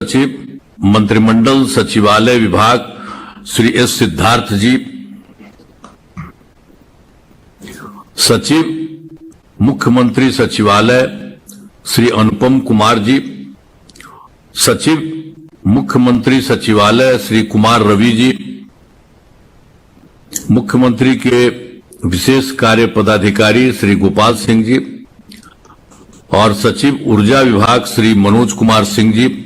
सचिव मंत्रिमंडल सचिवालय विभाग श्री एस सिद्धार्थ जी, सचिव मुख्यमंत्री सचिवालय श्री अनुपम कुमार जी, सचिव मुख्यमंत्री सचिवालय श्री कुमार रवि जी, मुख्यमंत्री के विशेष कार्य पदाधिकारी श्री गोपाल सिंह जी और सचिव ऊर्जा विभाग श्री मनोज कुमार सिंह जी,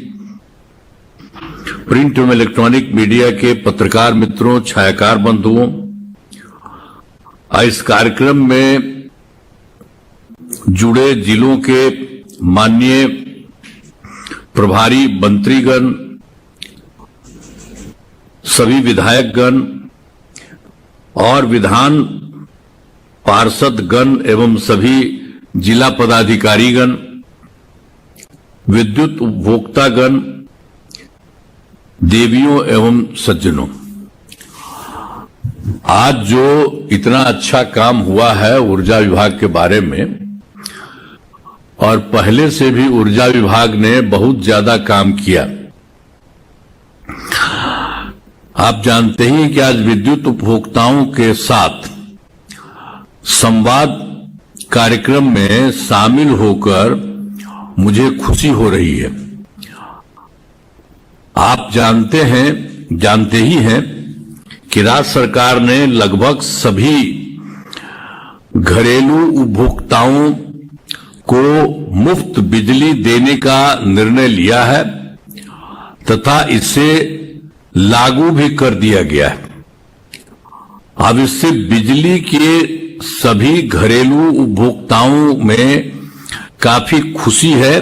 प्रिंट एवं इलेक्ट्रॉनिक मीडिया के पत्रकार मित्रों, छायाकार बंधुओं, इस कार्यक्रम में जुड़े जिलों के माननीय प्रभारी मंत्रीगण, सभी विधायकगण और विधान पार्षदगण एवं सभी जिला पदाधिकारीगण, विद्युत उपभोक्तागण, देवियों एवं सज्जनों, आज जो इतना अच्छा काम हुआ है ऊर्जा विभाग के बारे में, और पहले से भी ऊर्जा विभाग ने बहुत ज्यादा काम किया। आप जानते ही कि आज विद्युत उपभोक्ताओं के साथ संवाद कार्यक्रम में शामिल होकर मुझे खुशी हो रही है। आप जानते ही हैं कि राज्य सरकार ने लगभग सभी घरेलू उपभोक्ताओं को मुफ्त बिजली देने का निर्णय लिया है तथा इसे लागू भी कर दिया गया है। अब इससे बिजली के सभी घरेलू उपभोक्ताओं में काफी खुशी है,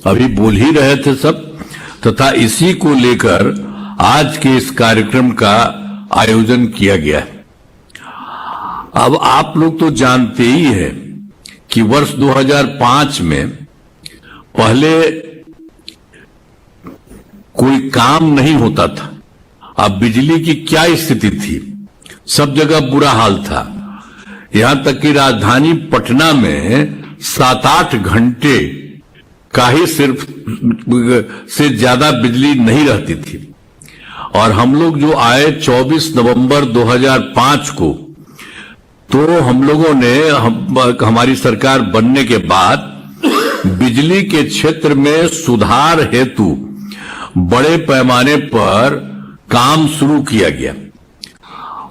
अभी बोल ही रहे थे सब, तथा इसी को लेकर आज के इस कार्यक्रम का आयोजन किया गया है। अब आप लोग तो जानते ही हैं कि वर्ष 2005 में पहले कोई काम नहीं होता था। अब बिजली की क्या स्थिति थी, सब जगह बुरा हाल था। यहां तक कि राजधानी पटना में 7-8 घंटे का ही सिर्फ से ज्यादा बिजली नहीं रहती थी। और हम लोग जो आए 24 नवंबर 2005 को, तो हम लोगों ने हमारी सरकार बनने के बाद बिजली के क्षेत्र में सुधार हेतु बड़े पैमाने पर काम शुरू किया गया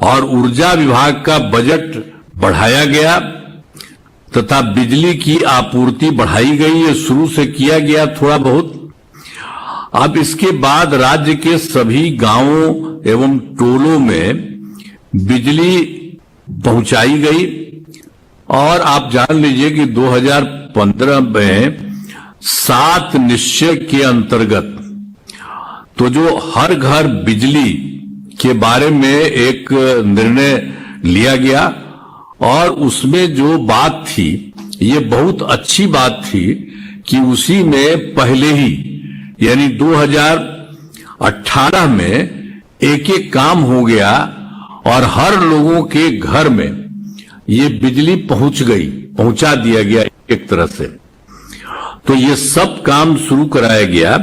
और ऊर्जा विभाग का बजट बढ़ाया गया तथा बिजली की आपूर्ति बढ़ाई गई। ये शुरू से किया गया थोड़ा बहुत। अब इसके बाद राज्य के सभी गांवों एवं टोलों में बिजली पहुंचाई गई और आप जान लीजिए कि 2015 में 7 निश्चय के अंतर्गत तो जो हर घर बिजली के बारे में एक निर्णय लिया गया और उसमें जो बात थी, ये बहुत अच्छी बात थी कि उसी में पहले ही यानी 2018 में एक काम हो गया और हर लोगों के घर में ये बिजली पहुंचा दिया गया एक तरह से। तो ये सब काम शुरू कराया गया।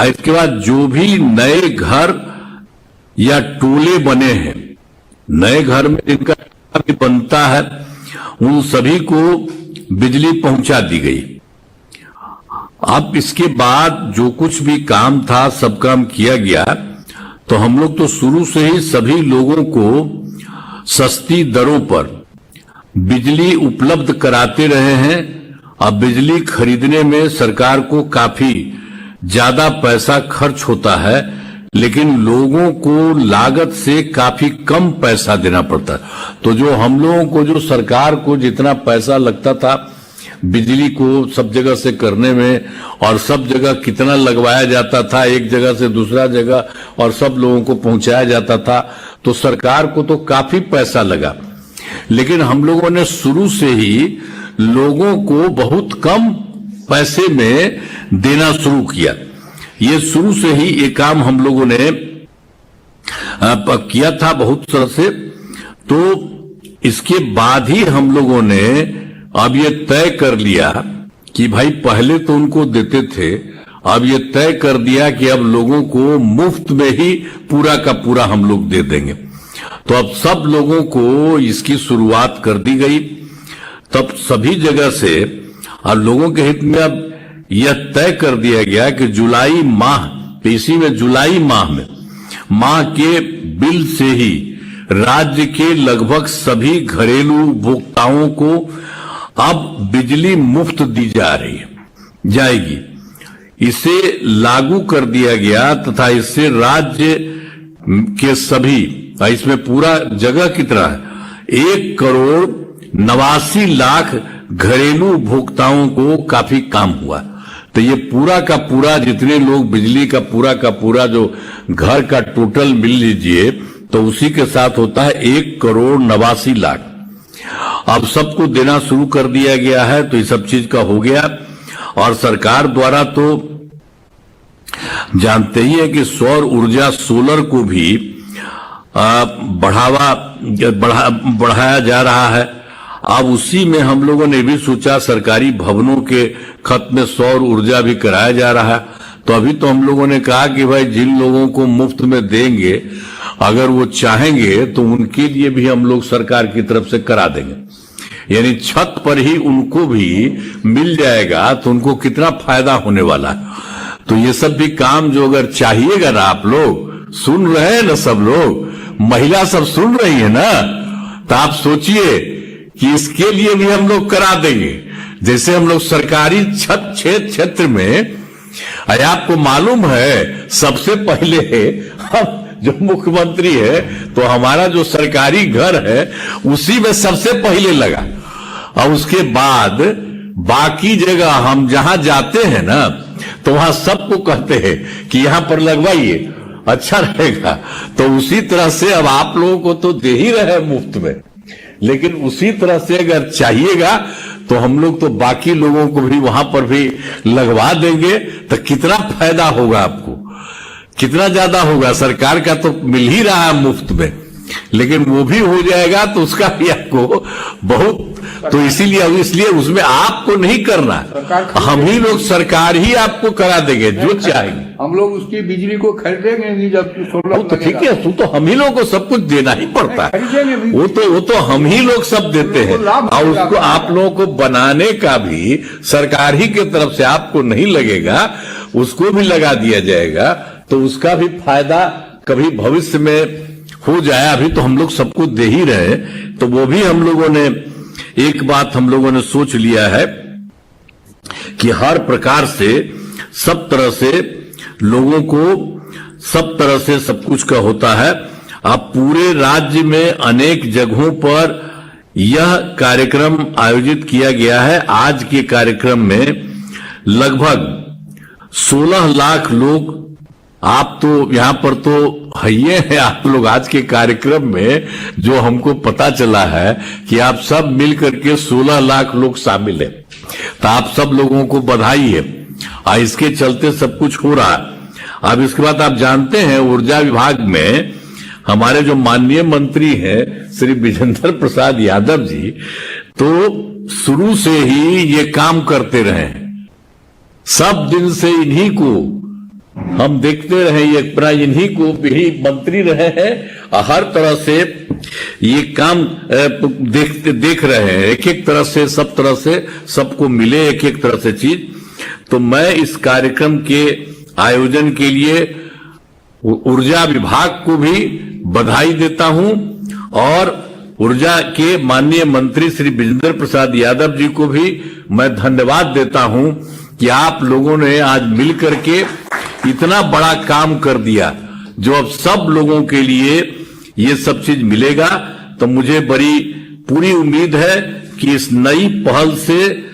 इसके बाद जो भी नए घर या टोले बने हैं, नए घर में जिनका भी बनता है, उन सभी को बिजली पहुंचा दी गई। अब इसके बाद जो कुछ भी काम था सब काम किया गया। तो हम लोग तो शुरू से ही सभी लोगों को सस्ती दरों पर बिजली उपलब्ध कराते रहे हैं। अब बिजली खरीदने में सरकार को काफी ज्यादा पैसा खर्च होता है, लेकिन लोगों को लागत से काफी कम पैसा देना पड़ता है। तो जो हम लोगों को, जो सरकार को जितना पैसा लगता था बिजली को सब जगह से करने में, और सब जगह कितना लगवाया जाता था एक जगह से दूसरा जगह, और सब लोगों को पहुंचाया जाता था, तो सरकार को तो काफी पैसा लगा। लेकिन हम लोगों ने शुरू से ही लोगों को बहुत कम पैसे में देना शुरू किया। ये शुरू से ही ये काम हम लोगों ने किया था बहुत तरह से। तो इसके बाद ही हम लोगों ने अब ये तय कर लिया कि भाई पहले तो उनको देते थे, अब ये तय कर दिया कि अब लोगों को मुफ्त में ही पूरा का पूरा हम लोग दे देंगे। तो अब सब लोगों को इसकी शुरुआत कर दी गई। तब सभी जगह से और लोगों के हित में अब यह तय कर दिया गया कि जुलाई माह, इसी में जुलाई माह के बिल से ही राज्य के लगभग सभी घरेलू उपभोक्ताओं को अब बिजली मुफ्त दी जाएगी। इसे लागू कर दिया गया तथा इससे राज्य के सभी, इसमें पूरा जगह कितना है, 1,89,00,000 घरेलू उपभोक्ताओं को काफी काम हुआ। तो ये पूरा का पूरा जितने लोग बिजली का पूरा जो घर का टोटल मिल लीजिए तो उसी के साथ होता है 1,89,00,000। अब सबको देना शुरू कर दिया गया है। तो ये सब चीज का हो गया। और सरकार द्वारा तो जानते ही है कि सौर ऊर्जा, सोलर को भी बढ़ाया जा रहा है। अब उसी में हम लोगों ने भी सोचा सरकारी भवनों के खत में सौर ऊर्जा भी कराया जा रहा है। तो अभी तो हम लोगों ने कहा कि भाई जिन लोगों को मुफ्त में देंगे, अगर वो चाहेंगे तो उनके लिए भी हम लोग सरकार की तरफ से करा देंगे, यानी छत पर ही उनको भी मिल जाएगा। तो उनको कितना फायदा होने वाला है। तो ये सब भी काम जो अगर चाहिएगा ना, आप लोग सुन रहे हैं ना, सब लोग महिला सब सुन रही है ना, तो आप सोचिए कि इसके लिए भी हम लोग करा देंगे। जैसे हम लोग सरकारी छत क्षेत्र में, अरे आपको मालूम है सबसे पहले हम जो मुख्यमंत्री है तो हमारा जो सरकारी घर है उसी में सबसे पहले लगा। और उसके बाद बाकी जगह हम जहां जाते हैं ना तो वहां सबको कहते हैं कि यहां पर लगवाइए, अच्छा रहेगा। तो उसी तरह से अब आप लोगों को तो दे ही रहे मुफ्त में, लेकिन उसी तरह से अगर चाहिएगा तो हम लोग तो बाकी लोगों को भी वहां पर भी लगवा देंगे। तो कितना फायदा होगा आपको, कितना ज्यादा होगा। सरकार का तो मिल ही रहा है मुफ्त में, लेकिन वो भी हो जाएगा तो उसका भी आपको बहुत, तो इसीलिए उसमें आपको नहीं करना, हम ही लोग, सरकार ही आपको करा देंगे जो चाहेंगे। हम लोग उसकी बिजली को खरीदेंगे नहीं, जब सोलर तो ठीक है, तो हम ही लोगों को सब कुछ देना ही पड़ता है। वो तो हम ही लोग सब देते हैं। और उसको आप लोगों को बनाने का भी सरकार ही की तरफ से आपको नहीं लगेगा, उसको भी लगा दिया जाएगा। तो उसका भी फायदा कभी भविष्य में हो जाए। अभी तो हम लोग सबको दे ही रहे। तो वो भी हम लोगों ने एक बात हम लोगों ने सोच लिया है कि हर प्रकार से सब तरह से लोगों को सब तरह से सब कुछ का होता है। अब पूरे राज्य में अनेक जगहों पर यह कार्यक्रम आयोजित किया गया है। आज के कार्यक्रम में लगभग 16 लाख लोग, आप तो यहां पर तो है हैं आप लोग आज के कार्यक्रम में, जो हमको पता चला है कि आप सब मिलकर के 16 लाख लोग शामिल हैं। तो आप सब लोगों को बधाई है। और इसके चलते सब कुछ हो रहा है। अब इसके बाद आप जानते हैं ऊर्जा विभाग में हमारे जो माननीय मंत्री हैं श्री विजेंद्र प्रसाद यादव जी, तो शुरू से ही ये काम करते रहे हैं। सब दिन से इन्हीं को हम देखते रहे, ये इन्हीं को भी मंत्री रहे हैं। हर तरह से ये काम देख रहे हैं। एक एक तरह से सब तरह से सबको मिले एक एक तरह से चीज। तो मैं इस कार्यक्रम के आयोजन के लिए ऊर्जा विभाग को भी बधाई देता हूं और ऊर्जा के माननीय मंत्री श्री विजेंद्र प्रसाद यादव जी को भी मैं धन्यवाद देता हूं कि आप लोगों ने आज मिलकर के इतना बड़ा काम कर दिया, जो अब सब लोगों के लिए ये सब चीज मिलेगा। तो मुझे बड़ी पूरी उम्मीद है कि इस नई पहल से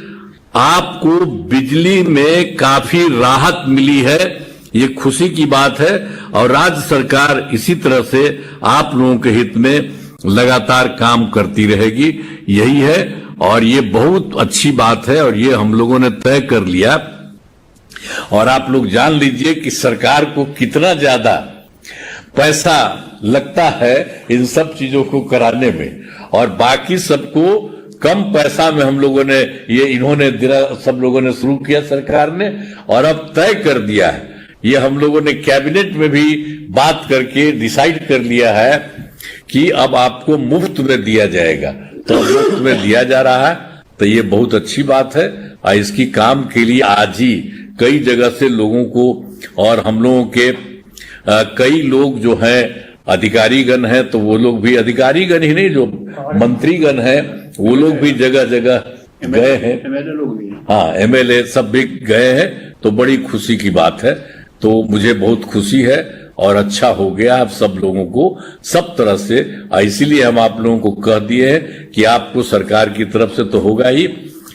आपको बिजली में काफी राहत मिली है। ये खुशी की बात है और राज्य सरकार इसी तरह से आप लोगों के हित में लगातार काम करती रहेगी, यही है। और ये बहुत अच्छी बात है और ये हम लोगों ने तय कर लिया। और आप लोग जान लीजिए कि सरकार को कितना ज्यादा पैसा लगता है इन सब चीजों को कराने में, और बाकी सबको कम पैसा में हम लोगों ने इन्होंने सब लोगों ने शुरू किया सरकार ने, और अब तय कर दिया है, ये हम लोगों ने कैबिनेट में भी बात करके डिसाइड कर लिया है कि अब आपको मुफ्त में दिया जाएगा। तो मुफ्त में दिया जा रहा है, तो ये बहुत अच्छी बात है। और इसकी काम के लिए आज ही कई जगह से लोगों को, और हम लोगों के कई लोग जो हैं अधिकारीगण हैं, तो वो लोग भी, अधिकारीगण ही नहीं, जो मंत्रीगण हैं वो लोग भी जगह जगह गए हैं, एमएलए लोग भी, हाँ एमएलए सब भी गए हैं। तो बड़ी खुशी की बात है। तो मुझे बहुत खुशी है और अच्छा हो गया अब सब लोगों को सब तरह से। इसीलिए हम आप लोगों को कह दिए हैं कि आपको सरकार की तरफ से तो होगा ही,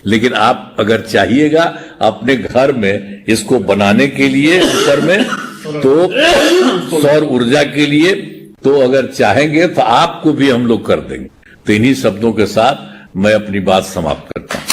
लेकिन आप अगर चाहिएगा अपने घर में इसको बनाने के लिए ऊपर में, तो सौर ऊर्जा के लिए, तो अगर चाहेंगे तो आपको भी हम लोग कर देंगे। तो इन्हीं शब्दों के साथ मैं अपनी बात समाप्त करता हूं।